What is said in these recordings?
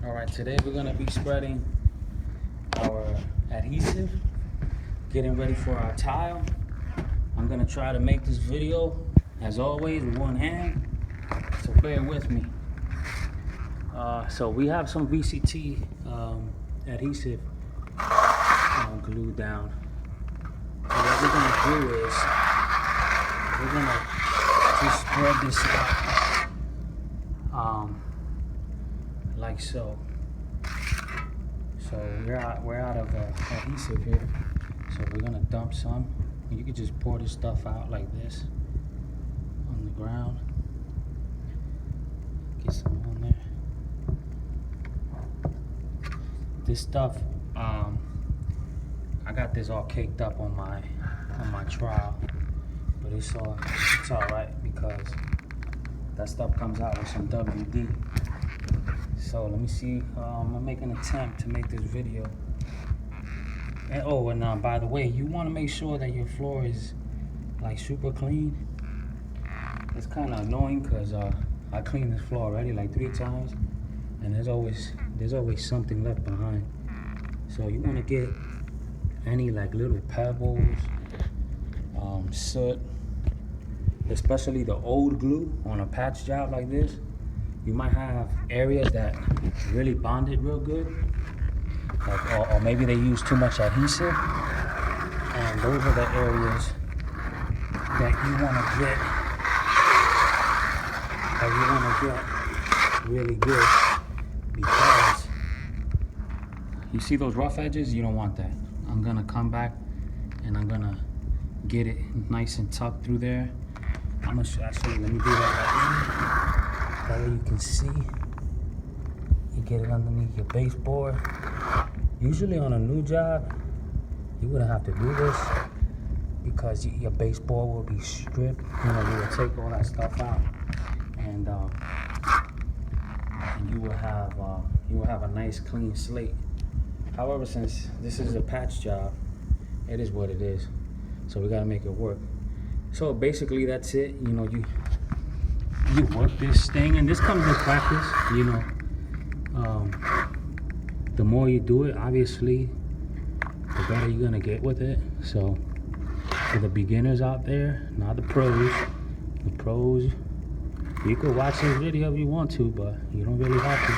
Alright, today we're going to be spreading our adhesive, getting ready for our tile. I'm going to try to make this video, as always, with one hand, so bear with me. So we have some VCT adhesive glued down. So what we're going to do is, we're going to just spread this out. Like so. So we're out of adhesive here. So we're gonna dump some. You can just pour this stuff out like this on the ground. Get some on there. This stuff, I got this all caked up on my trowel, but it's all right because that stuff comes out with some WD. So let me see, I'm gonna make an attempt to make this video. And by the way, you wanna make sure that your floor is like super clean. It's kinda annoying because I cleaned this floor already like 3 times and there's always something left behind. So you wanna get any like little pebbles, soot, especially the old glue on a patch job like this. You might have areas that really bonded real good, like, or maybe they use too much adhesive, and those are the areas that you want to get really good, because you see those rough edges, you don't want that. I'm gonna come back and I'm gonna get it nice and tucked through there. I'm gonna actually, let me do that right now. That way you can see, you get it underneath your baseboard. Usually on a new job, you wouldn't have to do this because your baseboard will be stripped. You will take all that stuff out, and you will have a nice clean slate. However, since this is a patch job, it is what it is. So we gotta make it work. So basically, that's it. You work this thing, and this comes with practice. The more you do it, obviously, the better you're gonna get with it. So for the beginners out there, not the pros, you could watch this video if you want to, but you don't really have to.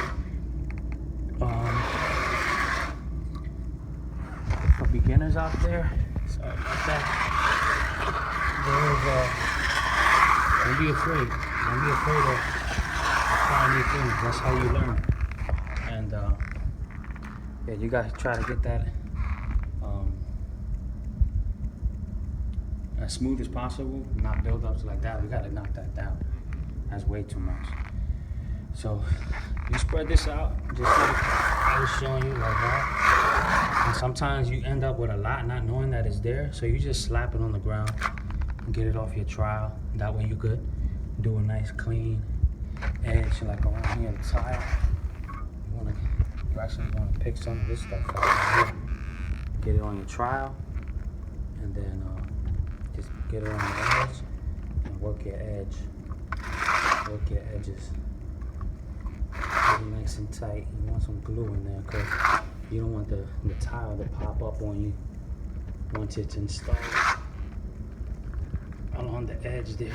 For beginners out there, sorry about that. Don't be afraid. Don't be afraid of trying new things. That's how you learn. And yeah, you gotta try to get that as smooth as possible, not build-ups like that. We gotta knock that down. That's way too much. So you spread this out just like I was showing you, like that. And sometimes you end up with a lot not knowing that it's there. So you just slap it on the ground and get it off your trowel. That way you could do a nice clean edge like around here, the tile. You actually want to pick some of this stuff out, get it on your trowel, and then just get it on the edge and work your edges. Get it nice and tight. You want some glue in there because you don't want the tile to pop up on you once it's installed along the edge there.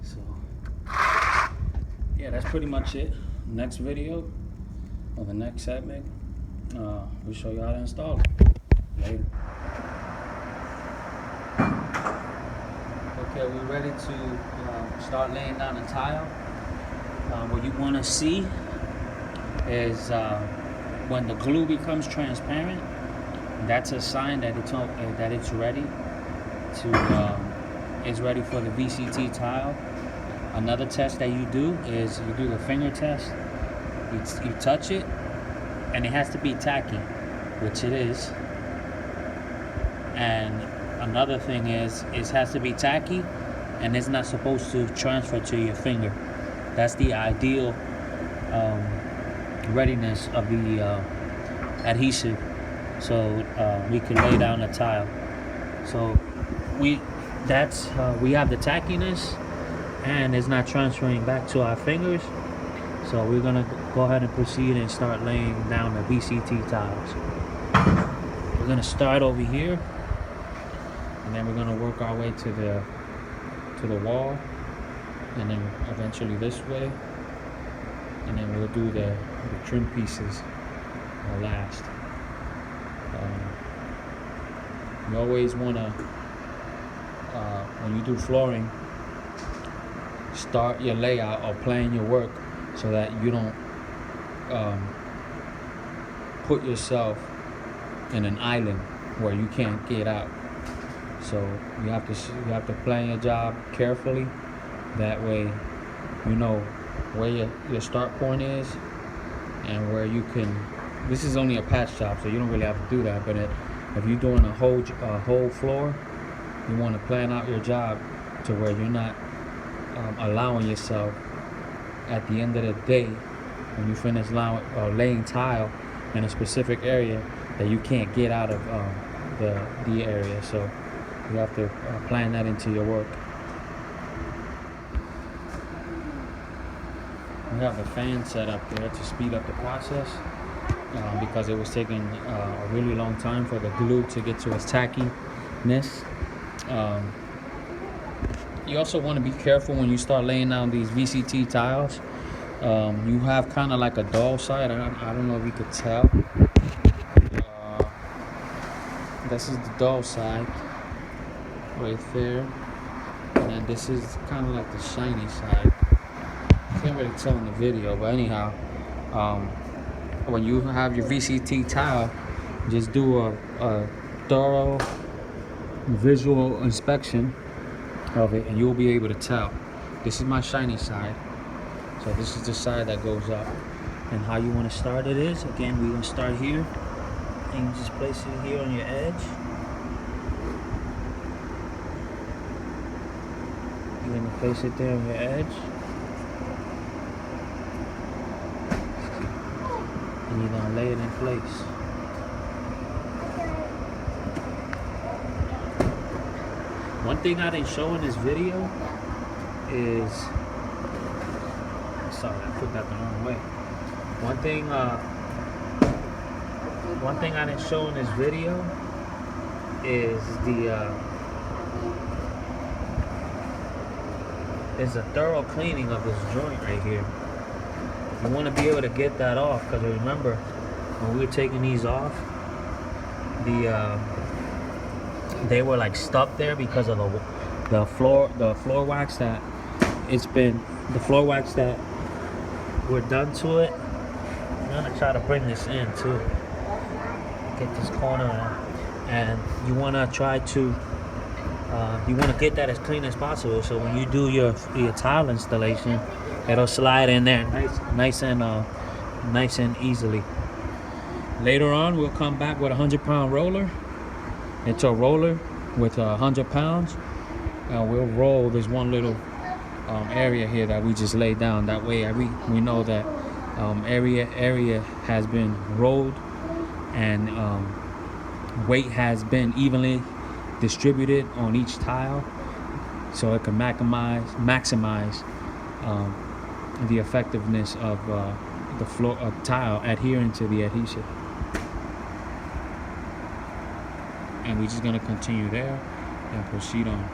So yeah, that's pretty much it. Next video or the next segment, we'll show you how to install it. Later. Okay, we're ready to start laying down the tile. What you want to see is when the glue becomes transparent, that's a sign that it's ready to is ready for the VCT tile. Another test that you do is you do the finger test. You touch it, and it has to be tacky, which it is. And another thing is, it has to be tacky, and it's not supposed to transfer to your finger. That's the ideal readiness of the adhesive, so we can lay down the tile. So we have the tackiness, and it's not transferring back to our fingers. So we're gonna go ahead and proceed and start laying down the VCT tiles. We're gonna start over here, and then we're gonna work our way to the wall, and then eventually this way, and then we'll do the trim pieces last. You always wanna, when you do flooring, start your layout or plan your work so that you don't put yourself in an island where you can't get out. So you have to plan your job carefully. That way, you know where your start point is and where you can. This is only a patch job, so you don't really have to do that. But if you're doing a whole floor, you want to plan out your job to where you're not allowing yourself at the end of the day, when you finish laying tile in a specific area, that you can't get out of the area. So you have to plan that into your work. We have a fan set up there to speed up the process because it was taking a really long time for the glue to get to its tackiness. You also want to be careful when you start laying down these VCT tiles. You have kind of like a dull side. I don't know if you could tell. This is the dull side right there, and then this is kind of like the shiny side. Can't really tell in the video, but anyhow, when you have your VCT tile, just do a thorough visual inspection of it, and you'll be able to tell. This is my shiny side, so this is the side that goes up. And how you want to start it is, again, we're going to start here, and you just place it here on your edge. You're going to place it there on your edge, and you're going to lay it in place. One thing I didn't show in this video is, sorry, I put that the wrong way. One thing I didn't show in this video is a thorough cleaning of this joint right here. You want to be able to get that off, because remember, when we were taking these off, they were like stuck there because of the floor wax that were done to it. I'm gonna try to bring this in too. Get this corner in, and you wanna try to get that as clean as possible. So when you do your tile installation, it'll slide in there nice and easily. Later on, we'll come back with a 100-pound roller. It's a roller with 100 pounds, and we'll roll this one little area here that we just laid down. That way we know that area has been rolled, and weight has been evenly distributed on each tile, so it can maximize the effectiveness of the floor of tile adhering to the adhesive. And we're just going to continue there and proceed on.